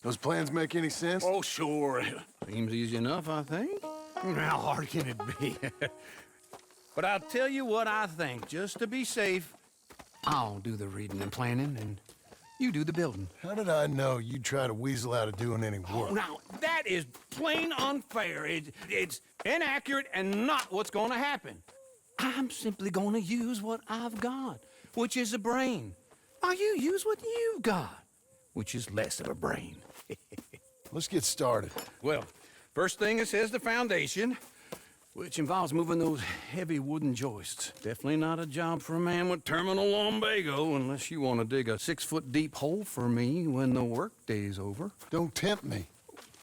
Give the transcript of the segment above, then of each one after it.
Those plans make any sense? Oh, sure. Seems easy enough, I think. How hard can it be? But I'll tell you what I think, just to be safe. I'll do the reading and planning, and you do the building. How did I know you'd try to weasel out of doing any work? Now, that is plain unfair. It's inaccurate and not what's going to happen. I'm simply going to use what I've got, which is a brain. While you use what you've got, which is less of a brain. Let's get started. Well, first thing it says the foundation, which involves moving those heavy wooden joists. Definitely not a job for a man with terminal lumbago, unless you want to dig a 6-foot deep hole for me when the workday's over. Don't tempt me.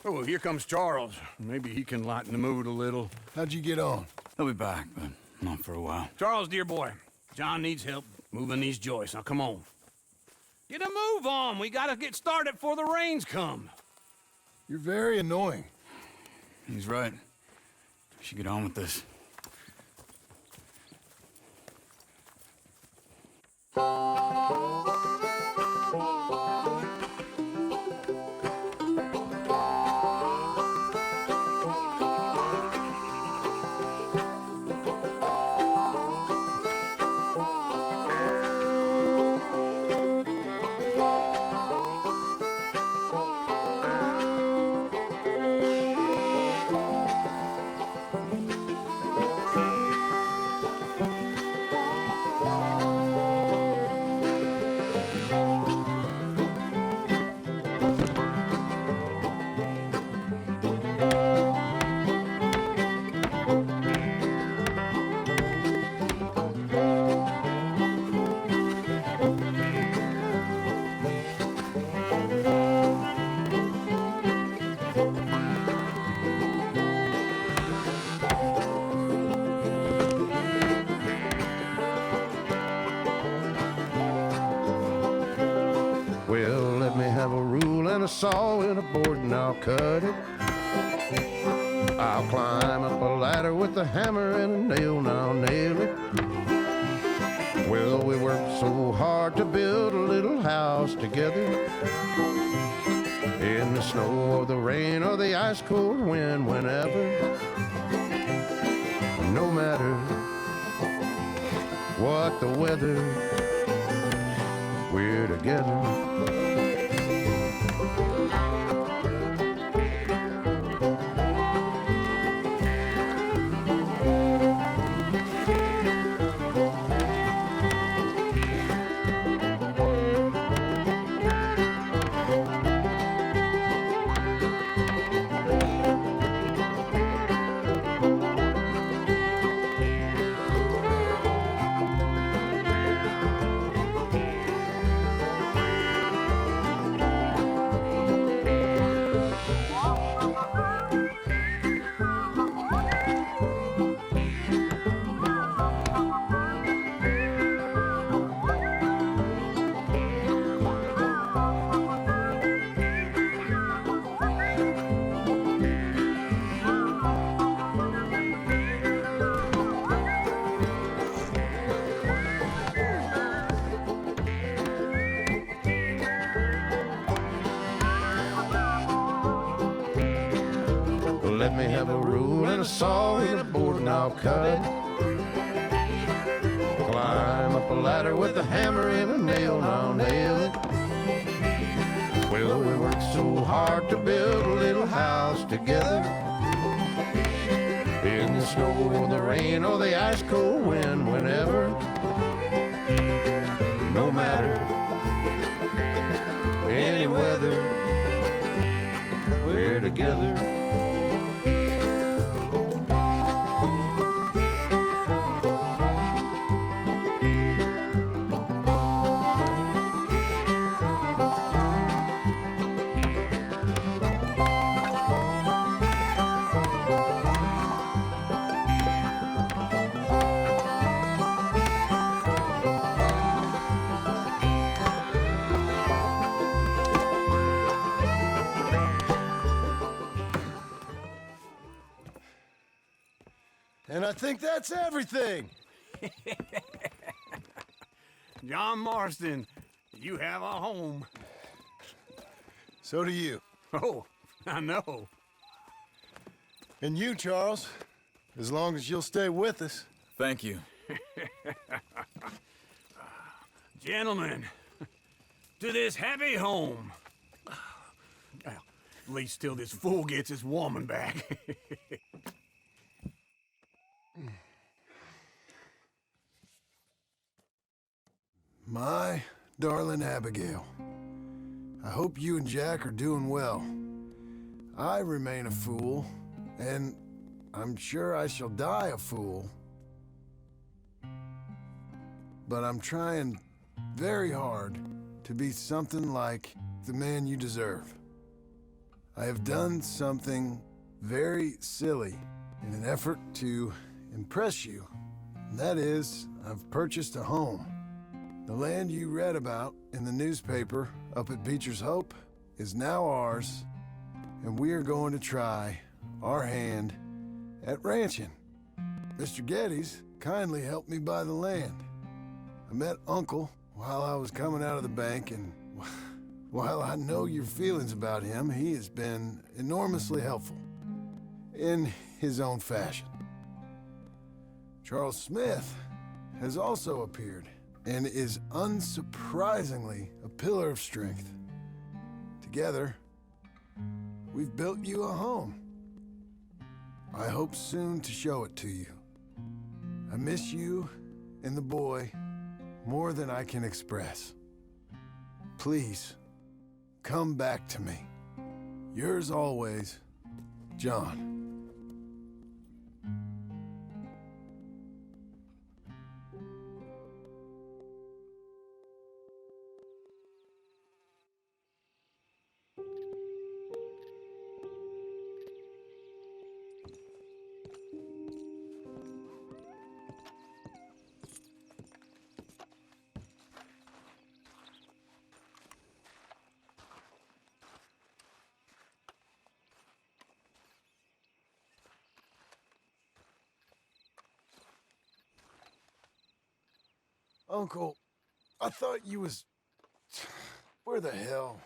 Oh, here comes Charles. Maybe he can lighten the mood a little. How'd you get on? He'll be back, but not for a while. Charles, dear boy, John needs help moving these joists. Now, come on. Get a move on. We gotta get started before the rains come. You're very annoying. He's right. We should get on with this. Well, let me have a rule and a saw and a board and I'll cut it. I'll climb up a ladder with a hammer and a nail and I'll nail it. Well, we worked so hard to build a little house together. In the snow or the rain or the ice cold wind, whenever. No matter what the weather, we're together. Let me have a rule and a saw and a board and I'll cut it. Climb up a ladder with a hammer and a nail and I'll nail it. Well, we worked so hard to build a little house together. In the snow or the rain or the ice cold wind, whenever. No matter any weather, we're together. And I think that's everything. John Marston, you have a home. So do you. Oh, I know. And you, Charles, as long as you'll stay with us. Thank you. Gentlemen, to this happy home. Well, at least till this fool gets his woman back. My darling Abigail, I hope you and Jack are doing well. I remain a fool, and I'm sure I shall die a fool. But I'm trying very hard to be something like the man you deserve. I have done something very silly in an effort to impress you. And that is, I've purchased a home. The land you read about in the newspaper up at Beecher's Hope is now ours, and we are going to try our hand at ranching. Mr. Geddes kindly helped me buy the land. I met Uncle while I was coming out of the bank, and while I know your feelings about him, he has been enormously helpful in his own fashion. Charles Smith has also appeared and is unsurprisingly a pillar of strength. Together, we've built you a home. I hope soon to show it to you. I miss you and the boy more than I can express. Please, come back to me. Yours always, John. Uncle, I thought you was... Where the hell?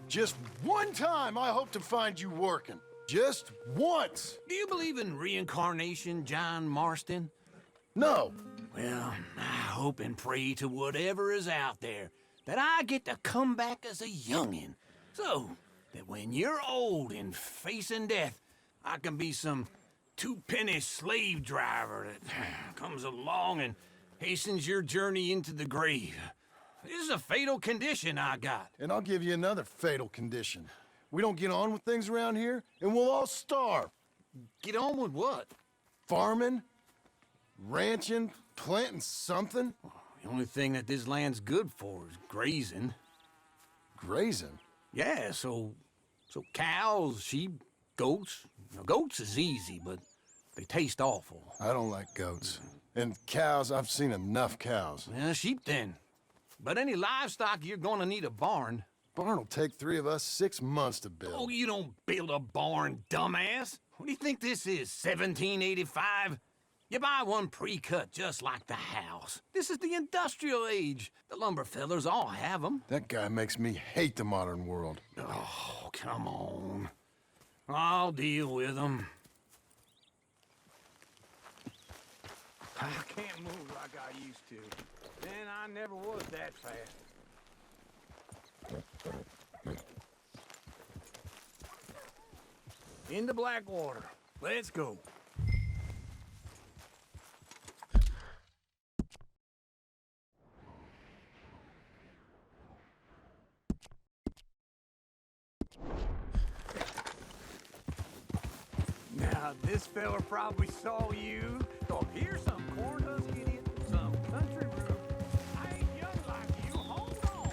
Just one time I hope to find you working. Just once. Do you believe in reincarnation, John Marston? No. Well, I hope and pray to whatever is out there that I get to come back as a youngin'. So that when you're old and facing death, I can be some two-penny slave driver that comes along and hastens your journey into the grave. This is a fatal condition I got. And I'll give you another fatal condition. We don't get on with things around here, and we'll all starve. Get on with what? Farming, ranching, planting something. The only thing that this land's good for is grazing. Grazing? Yeah, so cows, sheep, goats. Now, goats is easy, but they taste awful. I don't like goats. And cows, I've seen enough cows. Yeah, sheep then. But any livestock, you're gonna need a barn. Barn will take 3 of us 6 months to build. Oh, you don't build a barn, dumbass. What do you think this is, 1785? You buy one pre-cut just like the house. This is the industrial age. The lumber fellers all have them. That guy makes me hate the modern world. Oh, come on. I'll deal with them. I can't move like I used to. Man, I never was that fast. Into Blackwater. Let's go. Now, this fella probably saw you. Oh, here's some corn husk idiot, some country room. I ain't young like you. Hold on.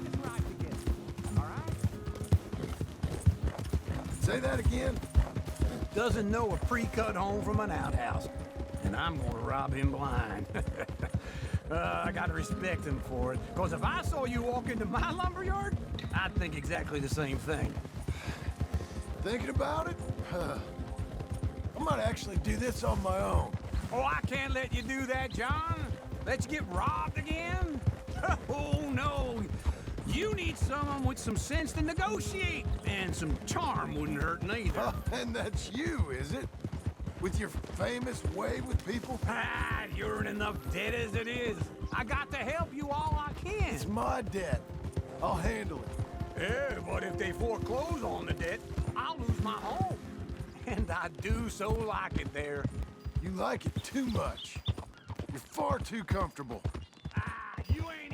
Let's ride together, all right? Say that again? Doesn't know a pre-cut home from an outhouse. And I'm gonna rob him blind. I gotta respect him for it. Because if I saw you walk into my lumberyard, I'd think exactly the same thing. Thinking about it? I might actually do this on my own. Oh, I can't let you do that, John. Let you get robbed again? Oh, no. You need someone with some sense to negotiate. And some charm wouldn't hurt neither. Oh, and that's you, is it? With your famous way with people? Ah, you're in enough debt as it is. I got to help you all I can. It's my debt. I'll handle it. Yeah, but if they foreclose on the debt, I'll lose my home. And I do so like it there. You like it too much. You're far too comfortable. Ah, you ain't